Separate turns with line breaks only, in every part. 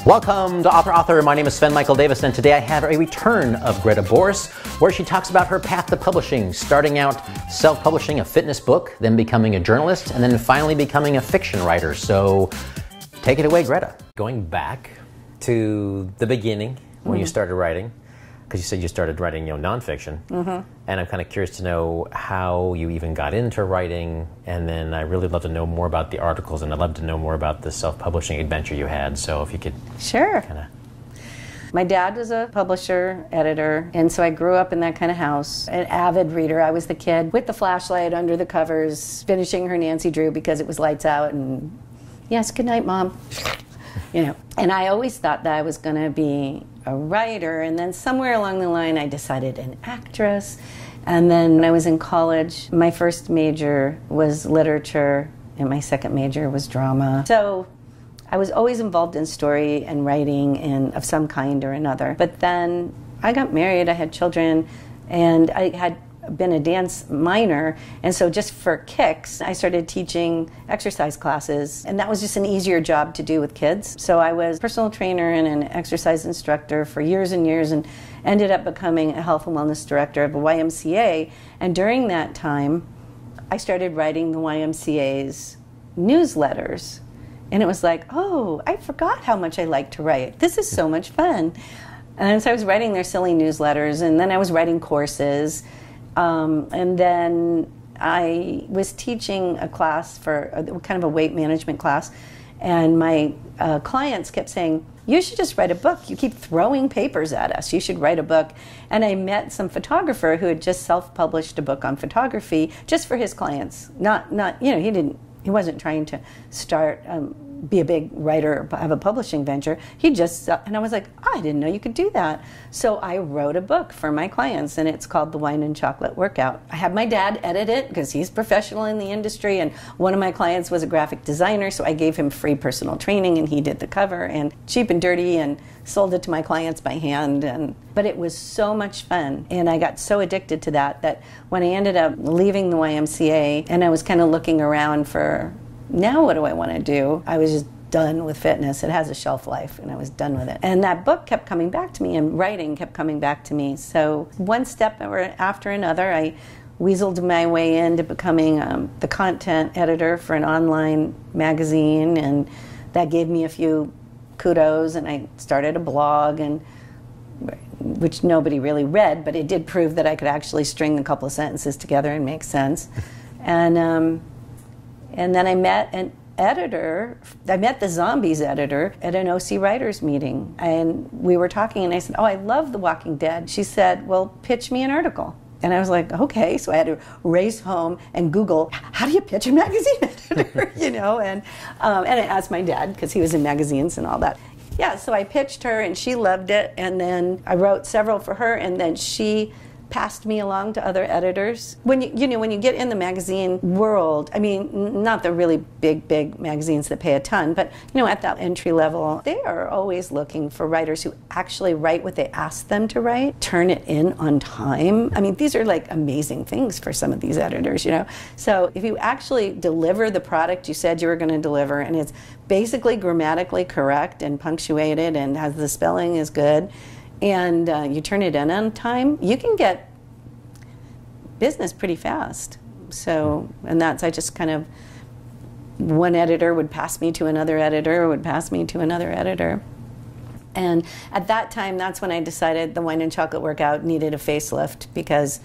Welcome to Author. My name is Sven Davison, and today I have a return of Greta Boris, where she talks about her path to publishing, starting out self-publishing a fitness book, then becoming a journalist, and then finally becoming a fiction writer. So take it away, Greta. Going back to the beginning, when you started writing, because you said you started writing nonfiction, and I'm kind of curious to know how you even got into writing, and then I really love to know more about the articles, and I'd love to know more about the self-publishing adventure you had, so if you could kind of...
My dad was a publisher, editor, and so I grew up in that kind of house. An avid reader. I was the kid with the flashlight under the covers, finishing her Nancy Drew because it was lights out, and yes, good night, Mom. And I always thought that I was going to be a writer, and then somewhere along the line I decided an actress. And then when I was in college, my first major was literature, and my second major was drama. So I was always involved in story and writing of some kind or another. But then I got married, I had children, and I had been a dance minor, and so just for kicks I started teaching exercise classes, and that was just an easier job to do with kids. So I was a personal trainer and an exercise instructor for years and years, and ended up becoming a health and wellness director of a YMCA. And during that time I started writing the YMCA's newsletters, and it was like, oh, I forgot how much I like to write. This is so much fun. And so I was writing their silly newsletters, and then I was writing courses. And then I was teaching a class for kind of a weight management class, and my clients kept saying, you should just write a book. You keep throwing papers at us. You should write a book. And I met some photographer who had just self-published a book on photography just for his clients. He wasn't trying to start be a big writer, have a publishing venture. And I was like, oh, I didn't know you could do that. So I wrote a book for my clients, and it's called The Wine and Chocolate Workout. I had my dad edit it because he's professional in the industry, and one of my clients was a graphic designer, so I gave him free personal training, and he did the cover, and cheap and dirty, and sold it to my clients by hand. But it was so much fun, and I got so addicted to that when I ended up leaving the YMCA and I was kind of looking around for, now what do I want to do? I was just done with fitness. It has a shelf life, and I was done with it. And that book kept coming back to me, and writing kept coming back to me. So one step after another, I weaseled my way into becoming the content editor for an online magazine, and that gave me a few kudos, and I started a blog, which nobody really read, but it did prove that I could actually string a couple of sentences together and make sense. And then I met an editor. I met the Zombies editor at an OC Writers meeting, and we were talking, and I said, oh, I love The Walking Dead. She said, well, pitch me an article. And I was like, okay. So I had to race home and Google, how do you pitch a magazine editor? And I asked my dad, because he was in magazines and all that. Yeah, so I pitched her, and she loved it, and then I wrote several for her, and then she passed me along to other editors. When you get in the magazine world, I mean, not the really big magazines that pay a ton, but at that entry level, they are always looking for writers who actually write what they ask them to write, turn it in on time. I mean, these are like amazing things for some of these editors, So if you actually deliver the product you said you were going to deliver, and it's basically grammatically correct and punctuated and has the spelling is good, and you turn it in on time, you can get business pretty fast. So, and I just kind of, one editor would pass me to another editor, would pass me to another editor. And at that time, that's when I decided the Wine and Chocolate Workout needed a facelift, because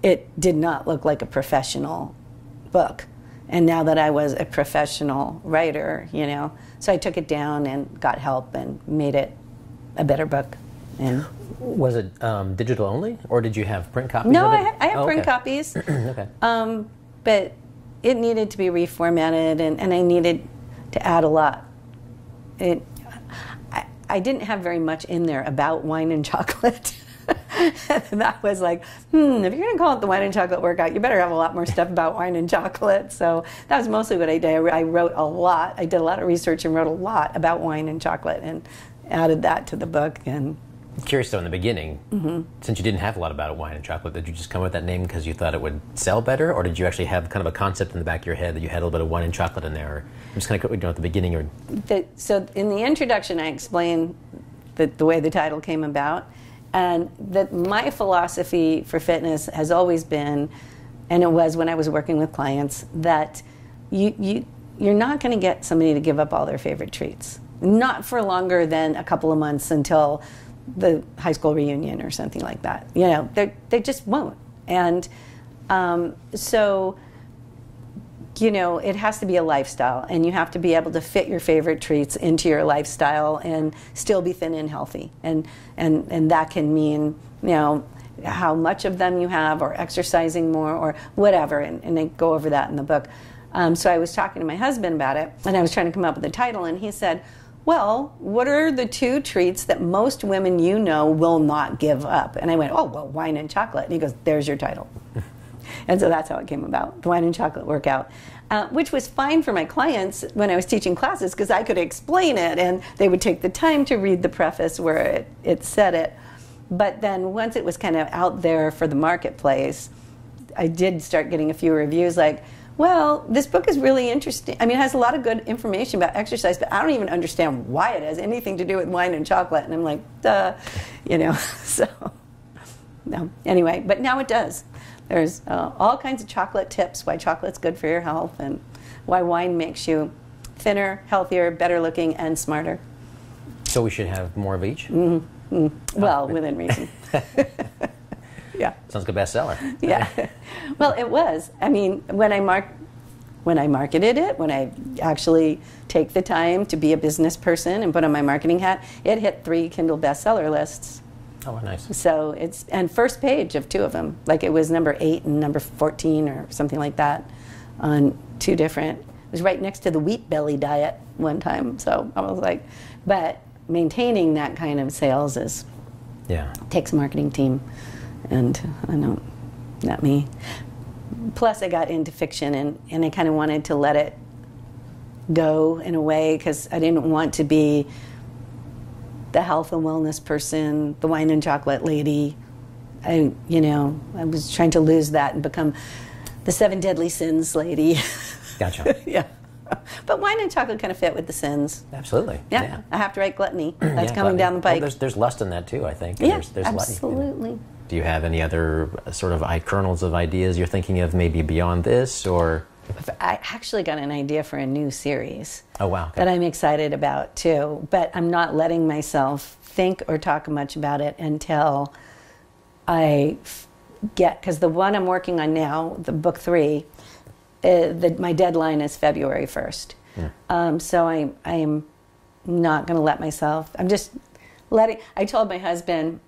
it did not look like a professional book. And now that I was a professional writer, so I took it down and got help and made it a better book. And
was it digital only, or did you have print copies
no,
of it?
I have print copies.
Okay.
But it needed to be reformatted, and I needed to add a lot. I didn't have very much in there about wine and chocolate. And that was like, if you're going to call it the Wine and Chocolate Workout, you better have a lot more stuff about wine and chocolate. So that was mostly what I did. I wrote a lot. I did a lot of research and wrote a lot about wine and chocolate, and added that to the book. And
Curious though, in the beginning, since you didn't have a lot about wine and chocolate, did you just come up with that name because you thought it would sell better, or did you actually have kind of a concept in the back of your head that you had a little bit of wine and chocolate in there? Or just kind of at the beginning, or
so in the introduction, I explained the way the title came about, and that my philosophy for fitness has always been, and it was when I was working with clients, that you're not going to get somebody to give up all their favorite treats, not for longer than a couple of months until the high school reunion or something like that. You know, they just won't. And so, you know, it has to be a lifestyle, and you have to be able to fit your favorite treats into your lifestyle and still be thin and healthy. And that can mean, you know, how much of them you have, or exercising more, or whatever. And I go over that in the book. So I was talking to my husband about it, and I was trying to come up with a title, and he said, well, what are the 2 treats that most women you know will not give up? And I went, oh, well, wine and chocolate. And he goes, there's your title. And so that's how it came about, the wine and chocolate workout, which was fine for my clients when I was teaching classes, because I could explain it, and they would take the time to read the preface where it said it. But then once it was kind of out there for the marketplace, I did start getting a few reviews like, well, this book is really interesting. I mean, it has a lot of good information about exercise, but I don't even understand why it has anything to do with wine and chocolate. And I'm like, duh, you know, so, no. Anyway, but now it does. There's all kinds of chocolate tips, why chocolate's good for your health, and why wine makes you thinner, healthier, better looking, and smarter.
So we should have more of each?
Well, within reason. Yeah.
Sounds like a bestseller.
Yeah. Well, it was. I mean, when I marketed it, when I actually take the time to be a business person and put on my marketing hat, it hit 3 Kindle bestseller lists.
Oh, nice.
So and first page of 2 of them. Like it was number 8 and number 14 or something like that on 2 different. It was right next to the wheat belly diet one time. So I was like, but maintaining that kind of sales takes a marketing team. And I know, not me. Plus, I got into fiction, and I kind of wanted to let it go in a way, because I didn't want to be the health and wellness person, the wine and chocolate lady. I was trying to lose that and become the 7 deadly sins lady.
Gotcha.
Yeah. But wine and chocolate kind of fit with the sins.
Absolutely.
Yeah. I have to write gluttony. That's coming down the pike.
Well, there's lust in that too, I think.
Yeah,
there's
absolutely.
Do you have any other sort of kernels of ideas you're thinking of, maybe beyond this, or?
I actually got an idea for a new series.
Oh, wow. Okay.
That I'm excited about too, but I'm not letting myself think or talk much about it until I because the one I'm working on now, the book 3, my deadline is February 1st. So I am not going to let myself, I told my husband,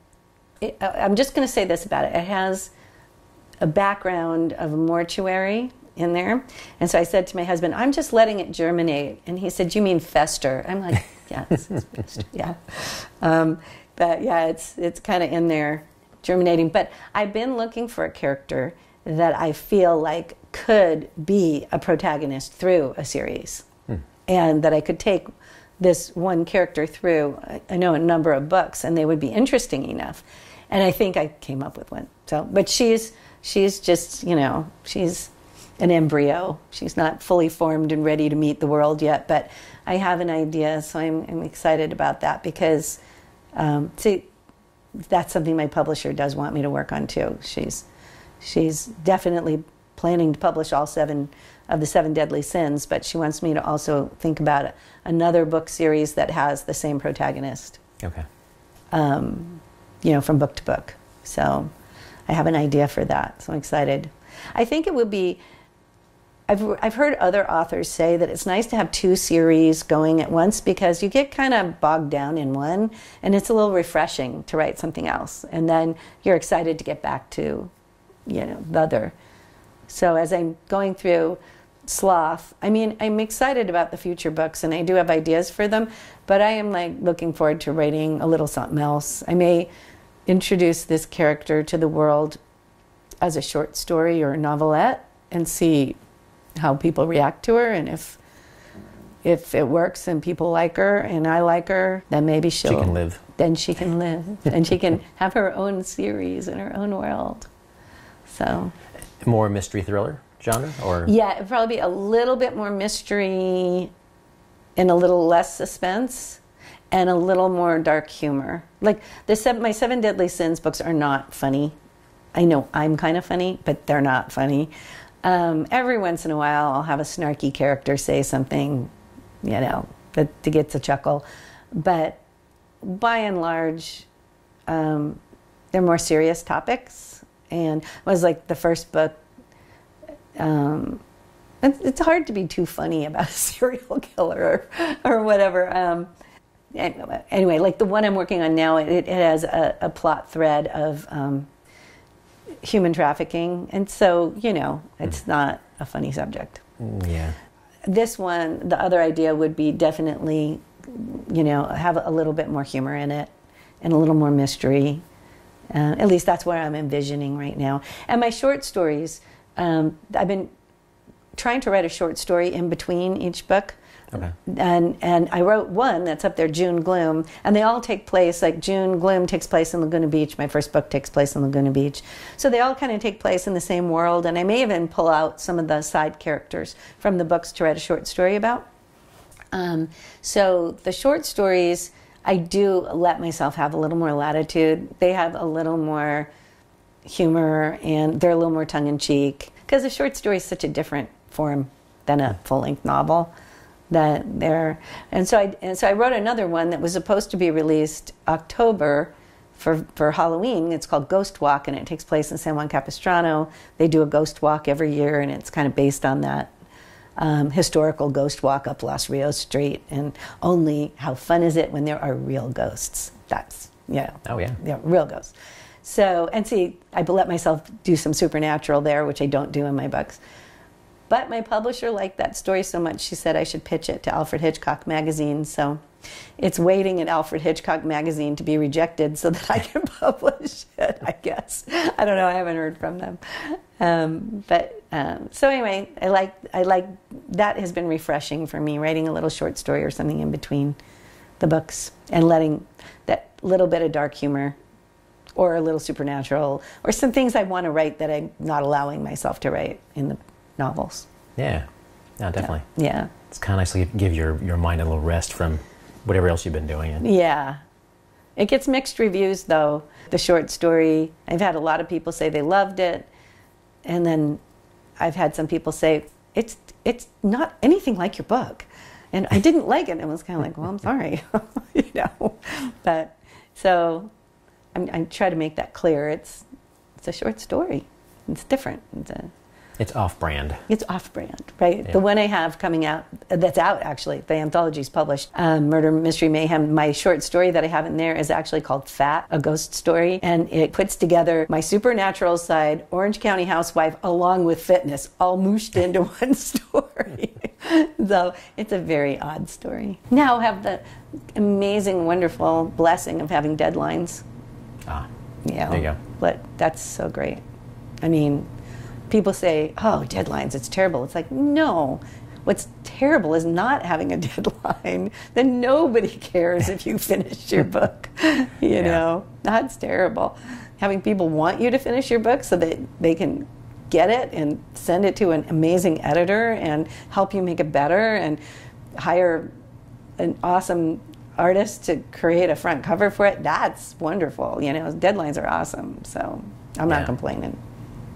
I'm just going to say this about it. It has a background of a mortuary in there. And so I said to my husband, I'm just letting it germinate. And he said, you mean fester? I'm like, yes, it's fester. Yeah. But yeah, it's kind of in there germinating. But I've been looking for a character that I feel like could be a protagonist through a series. And that I could take this one character through, I know, a number of books, and they would be interesting enough. And I think I came up with one. So, but she's just, she's an embryo. She's not fully formed and ready to meet the world yet, but I have an idea, so I'm excited about that, because, that's something my publisher does want me to work on too. She's definitely planning to publish all 7 of the 7 deadly sins, but she wants me to also think about another book series that has the same protagonist.
Okay.
From book to book. So I have an idea for that, so I'm excited. I think it would be, I've heard other authors say that it's nice to have 2 series going at once, because you get kind of bogged down in one, and it's a little refreshing to write something else. And then you're excited to get back to, the other. So as I'm going through Sloth, I'm excited about the future books, and I do have ideas for them, but I am looking forward to writing a little something else. I may introduce this character to the world as a short story or a novelette and see how people react to her, and if if it works and people like her and I like her, then maybe she
can live.
Then she can live. And she can have her own series in her own world. So.
More mystery thriller genre? Or?
Yeah, it'd probably be a little bit more mystery and a little less suspense and a little more dark humor. Like my Seven Deadly Sins books are not funny. I know I'm kind of funny, but they're not funny. Every once in a while, I'll have a snarky character say something, to get a chuckle. But by and large, they're more serious topics. And it was like the first book. It's hard to be too funny about a serial killer or whatever. Anyway, like the one I'm working on now, it has a plot thread of human trafficking, and so it's not a funny subject.
Yeah.
This one, the other idea would be definitely, have a little bit more humor in it and a little more mystery. At least that's what I'm envisioning right now. And my short stories, I've been trying to write a short story in between each book.
Okay.
And I wrote one that's up there, June Gloom, and they all take place, like June Gloom takes place in Laguna Beach. My first book takes place in Laguna Beach. So they all kind of take place in the same world, and I may even pull out some of the side characters from the books to write a short story about. So the short stories, I do let myself have a little more latitude. They have a little more humor, and they're a little more tongue-in-cheek, because a short story is such a different form than a full-length novel. And so I wrote another one that was supposed to be released October for Halloween. It's called Ghost Walk, and it takes place in San Juan Capistrano. They do a ghost walk every year, and it's kind of based on that historical ghost walk up Los Rios Street. And only how fun is it when there are real ghosts? That's
Oh yeah.
Yeah, real ghosts. So, and see, I let myself do some supernatural there, which I don't do in my books. But my publisher liked that story so much, she said I should pitch it to Alfred Hitchcock Magazine. So it's waiting at Alfred Hitchcock Magazine to be rejected so that I can publish it, I guess. I don't know, I haven't heard from them. So anyway, I like that has been refreshing for me, writing a little short story or something in between the books and letting that little bit of dark humor or a little supernatural or some things I want to write that I'm not allowing myself to write in the novels.
Yeah, definitely.
Yeah.
It's kind of nice to give your mind a little rest from whatever else you've been doing.
Yeah. It gets mixed reviews, though. The short story, I've had a lot of people say they loved it, and then I've had some people say, it's not anything like your book. And I didn't like it. And I was kind of like, well, I'm sorry. But, so I try to make that clear. It's a short story. It's different.
It's off-brand.
It's off-brand, right? Yeah. The one I have coming out, that's out actually, the anthology's published, Murder, Mystery, Mayhem. My short story that I have in there is actually called Fat, a ghost story. And it puts together my supernatural side, Orange County housewife, along with fitness, all mooshed into one story. So it's a very odd story. Now I have the amazing, wonderful blessing of having deadlines.
Ah,
yeah.
There you go.
But that's so great. I mean, people say, oh, deadlines, it's terrible. It's like, no. What's terrible is not having a deadline. Then nobody cares if you finish your book. You know, that's terrible. Having people want you to finish your book so that they can get it and send it to an amazing editor and help you make it better and hire an awesome artist to create a front cover for it, that's wonderful. Deadlines are awesome. So I'm not complaining.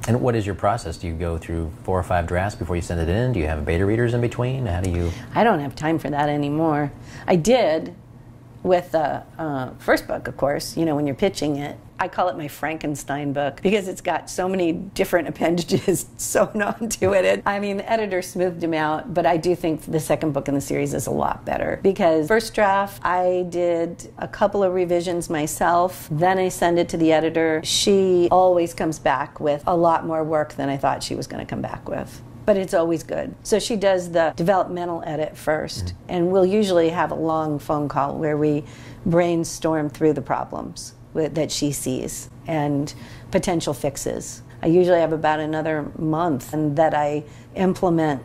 And what is your process? Do you go through 4 or 5 drafts before you send it in? Do you have beta readers in between? How do you...
I don't have time for that anymore. I did with the first book, of course, when you're pitching it. I call it my Frankenstein book because it's got so many different appendages sewn onto it. The editor smoothed them out, but I do think the second book in the series is a lot better because first draft, I did a couple of revisions myself. Then I send it to the editor. She always comes back with a lot more work than I thought she was going to come back with. But it's always good. So she does the developmental edit first, and we'll usually have a long phone call where we brainstorm through the problems that she sees and potential fixes. I usually have about another month and that I implement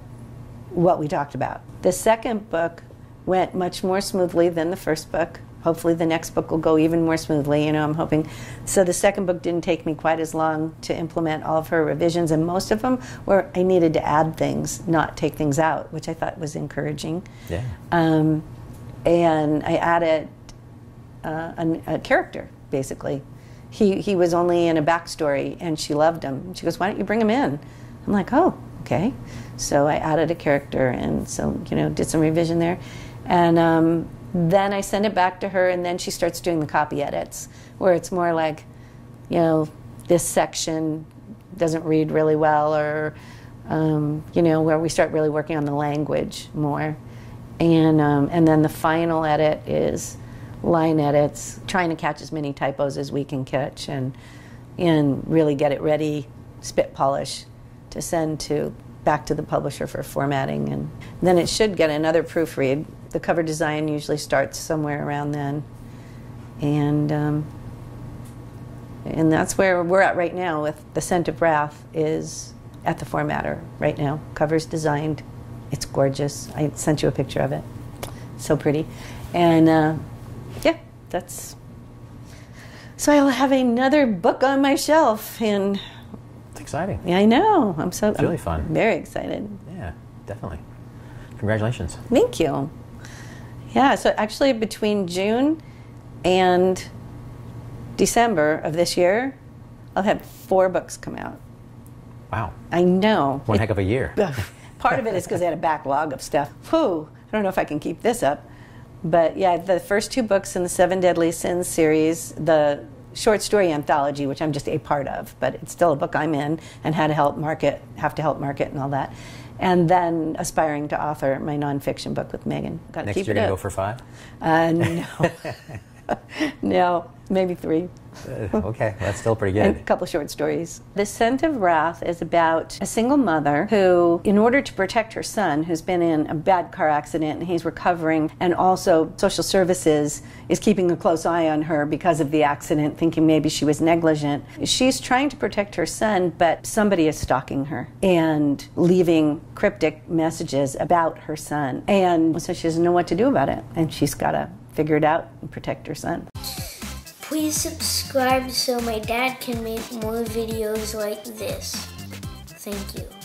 what we talked about. The second book went much more smoothly than the first book. Hopefully the next book will go even more smoothly, I'm hoping. So the second book didn't take me quite as long to implement all of her revisions, and most of them were I needed to add things, not take things out, which I thought was encouraging.
Yeah.
And I added a character, basically. He was only in a backstory, and she loved him. She goes, "Why don't you bring him in?" I'm like, "Oh, okay." So I added a character, and so, did some revision there. And then I send it back to her, and then she starts doing the copy edits, where it's more like, this section doesn't read really well, or, where we start really working on the language more. And then the final edit is line edits, trying to catch as many typos as we can catch, and really get it ready, spit polish, to send back to the publisher for formatting. And then it should get another proofread. The cover design usually starts somewhere around then. And that's where we're at right now with The Scent of Wrath, is at the formatter right now. Cover's designed. It's gorgeous. I sent you a picture of it. So pretty. And yeah, that's... So I'll have another book on my shelf, and...
It's exciting.
Yeah, I know.
It's really fun.
Very excited.
Yeah, definitely. Congratulations.
Thank you. Yeah, so actually between June and December of this year, I'll have 4 books come out.
Wow.
I know.
One heck of a year.
Part of it is because I had a backlog of stuff. Whew, I don't know if I can keep this up. But yeah, the first 2 books in the 7 Deadly Sins series, the short story anthology, which I'm just a part of, but it's still a book I'm in, and have to help market and all that. And then aspiring to author my nonfiction book with Megan.
Next you're going to go for 5?
No. No, maybe 3.
Okay, that's still pretty good.
And a couple short stories. The Scent of Wrath is about a single mother who, in order to protect her son, who's been in a bad car accident and he's recovering, and also social services is keeping a close eye on her because of the accident, thinking maybe she was negligent. She's trying to protect her son, but somebody is stalking her and leaving cryptic messages about her son. And so she doesn't know what to do about it, and she's got to figure it out and protect her son.
Please subscribe so my dad can make more videos like this. Thank you.